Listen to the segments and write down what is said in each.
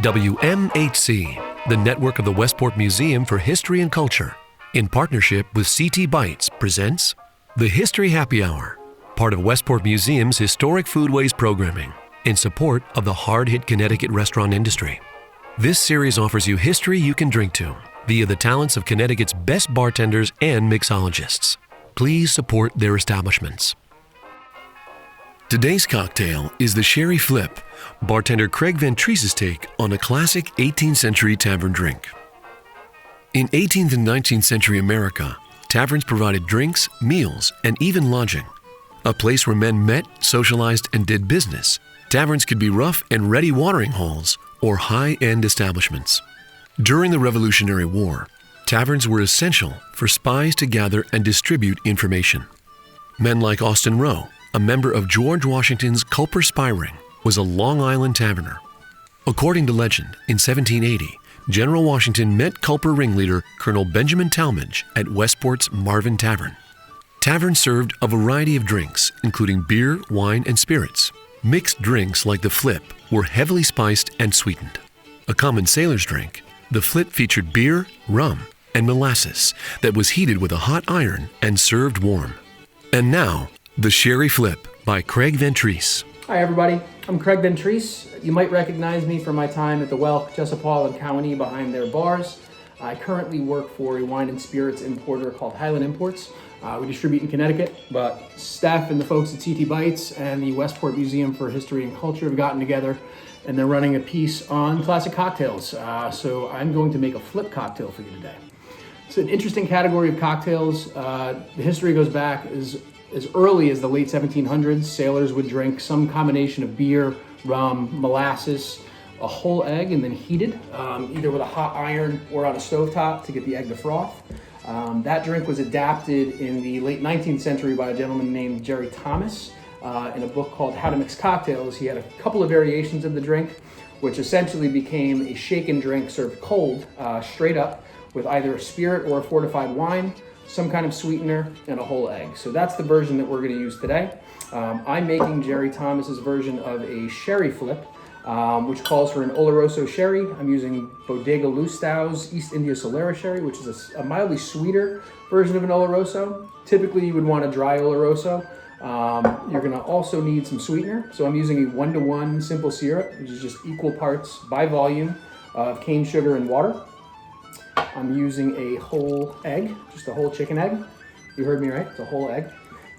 WMHC, the network of the Westport Museum for History and Culture, in partnership with CT Bites, presents the History Happy Hour, part of Westport Museum's Historic Foodways programming, in support of the hard-hit Connecticut restaurant industry. This series offers you history you can drink to via the talents of Connecticut's best bartenders and mixologists. Please support their establishments. Today's cocktail is the Sherry Flip, bartender Craig Ventrice's take on a classic 18th century tavern drink. In 18th and 19th century America, taverns provided drinks, meals, and even lodging. A place where men met, socialized, and did business, taverns could be rough and ready watering holes or high-end establishments. During the Revolutionary War, taverns were essential for spies to gather and distribute information. Men like Austin Rowe, a member of George Washington's Culper spy ring, was a Long Island taverner. According to legend, in 1780, General Washington met Culper ringleader Colonel Benjamin Talmadge at Westport's Marvin Tavern. Taverns served a variety of drinks, including beer, wine, and spirits. Mixed drinks like the Flip were heavily spiced and sweetened. A common sailor's drink, the Flip featured beer, rum, and molasses that was heated with a hot iron and served warm. And now, the Sherry Flip by Craig Ventrice. Hi everybody, I'm Craig Ventrice. You might recognize me from my time at the Welk, Chesapeake, and Cowanee behind their bars. I currently work for a wine and spirits importer called Highland Imports. We distribute in Connecticut, but Steph and the folks at CT Bites and the Westport Museum for History and Culture have gotten together and they're running a piece on classic cocktails. So I'm going to make a flip cocktail for you today. It's an interesting category of cocktails. The history goes back as early as the late 1700s. Sailors would drink some combination of beer, rum, molasses, a whole egg, and then heated, either with a hot iron or on a stovetop to get the egg to froth. That drink was adapted in the late 19th century by a gentleman named Jerry Thomas in a book called How to Mix Cocktails. He had a couple of variations of the drink, which essentially became a shaken drink served cold, straight up, with either a spirit or a fortified wine, some kind of sweetener, and a whole egg. So that's the version that we're going to use today. I'm making Jerry Thomas's version of a sherry flip, which calls for an Oloroso sherry. I'm using Bodega Lustau's East India Solera sherry, which is a mildly sweeter version of an Oloroso. Typically, you would want a dry Oloroso. You're going to also need some sweetener. So I'm using a 1-to-1 simple syrup, which is just equal parts by volume of cane sugar and water. I'm using a whole egg, just a whole chicken egg. You heard me right, it's a whole egg.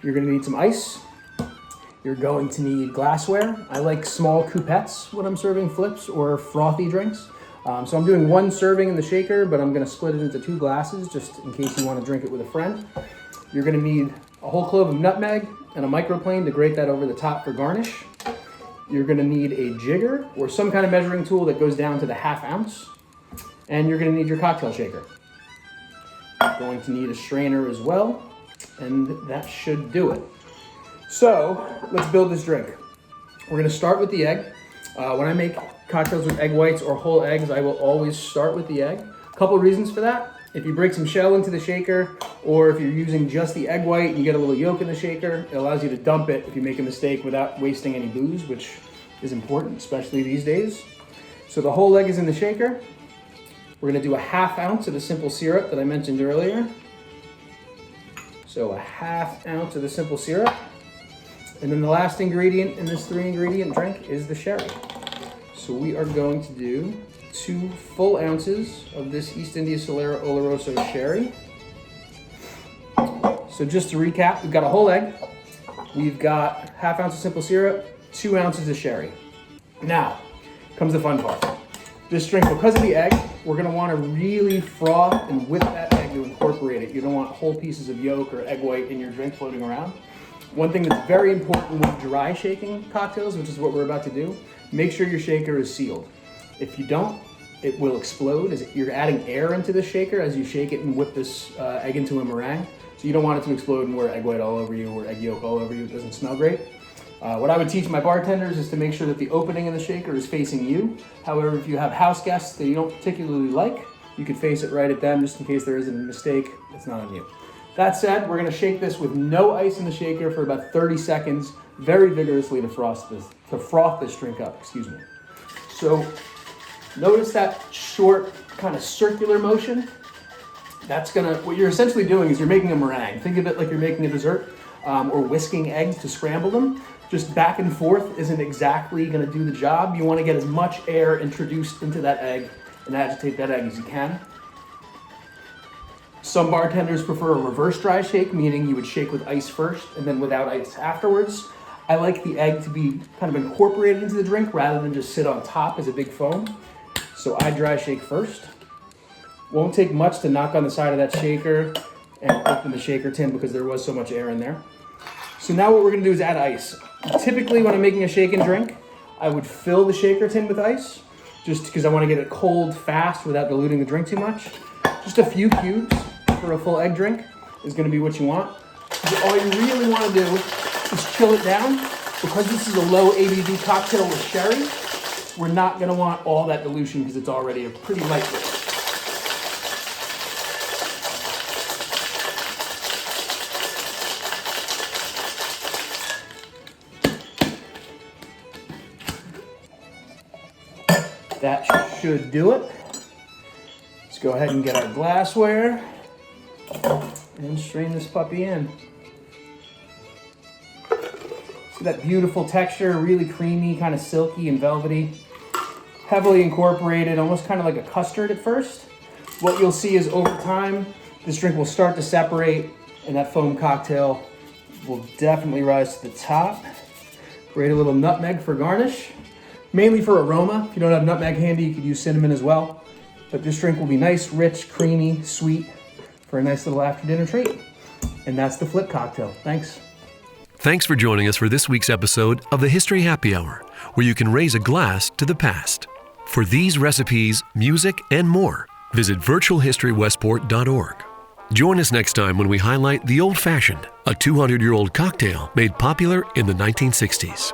You're gonna need some ice. You're going to need glassware. I like small coupettes when I'm serving flips or frothy drinks. So I'm doing one serving in the shaker, but I'm gonna split it into 2 glasses just in case you wanna drink it with a friend. You're gonna need a whole clove of nutmeg and a microplane to grate that over the top for garnish. You're gonna need a jigger or some kind of measuring tool that goes down to the 1/2 ounce. And you're going to need your cocktail shaker. You're going to need a strainer as well, and that should do it. So let's build this drink. We're going to start with the egg. When I make cocktails with egg whites or whole eggs, I will always start with the egg. A couple reasons for that. If you break some shell into the shaker, or if you're using just the egg white and you get a little yolk in the shaker, it allows you to dump it if you make a mistake without wasting any booze, which is important, especially these days. So the whole egg is in the shaker. We're going to do a 1/2 ounce of the simple syrup that I mentioned earlier. So a 1/2 ounce of the simple syrup. And then the last ingredient in this 3-ingredient drink is the sherry. So we are going to do 2 full ounces of this East India Solera Oloroso sherry. So just to recap, we've got a whole egg. We've got 1/2 ounce of simple syrup, 2 ounces of sherry. Now comes the fun part. This drink, because of the egg, we're gonna wanna really froth and whip that egg to incorporate it. You don't want whole pieces of yolk or egg white in your drink floating around. One thing that's very important with dry shaking cocktails, which is what we're about to do, make sure your shaker is sealed. If you don't, it will explode as you're adding air into the shaker as you shake it and whip this egg into a meringue. So you don't want it to explode and wear egg white all over you or egg yolk all over you. It doesn't smell great. What I would teach my bartenders is to make sure that the opening in the shaker is facing you. However, if you have house guests that you don't particularly like, you could face it right at them just in case there is a mistake. It's not on you. That said, we're going to shake this with no ice in the shaker for about 30 seconds, very vigorously to froth this drink up. So Notice that short kind of circular motion. What you're essentially doing is you're making a meringue. Think of it like you're making a dessert or whisking eggs to scramble them. Just back and forth isn't exactly gonna do the job. You wanna get as much air introduced into that egg and agitate that egg as you can. Some bartenders prefer a reverse dry shake, meaning you would shake with ice first and then without ice afterwards. I like the egg to be kind of incorporated into the drink rather than just sit on top as a big foam. So I dry shake first. Won't take much to knock on the side of that shaker and open the shaker tin because there was so much air in there. So now what we're gonna do is add ice. Typically when I'm making a shake and drink, I would fill the shaker tin with ice just because I wanna get it cold fast without diluting the drink too much. Just a few cubes for a full egg drink is gonna be what you want. All you really wanna do is chill it down. Because this is a low ABV cocktail with sherry, we're not gonna want all that dilution because it's already a pretty light drink. That should do it. Let's go ahead and get our glassware and strain this puppy in. See that beautiful texture, really creamy, kind of silky and velvety. Heavily incorporated, almost kind of like a custard at first. What you'll see is over time, this drink will start to separate and that foam cocktail will definitely rise to the top. Grate a little nutmeg for garnish. Mainly for aroma. If you don't have nutmeg handy, you could use cinnamon as well. But this drink will be nice, rich, creamy, sweet for a nice little after dinner treat. And that's the Flip cocktail. Thanks. Thanks for joining us for this week's episode of the History Happy Hour, where you can raise a glass to the past. For these recipes, music, and more, visit virtualhistorywestport.org. Join us next time when we highlight the Old Fashioned, a 200-year-old cocktail made popular in the 1960s.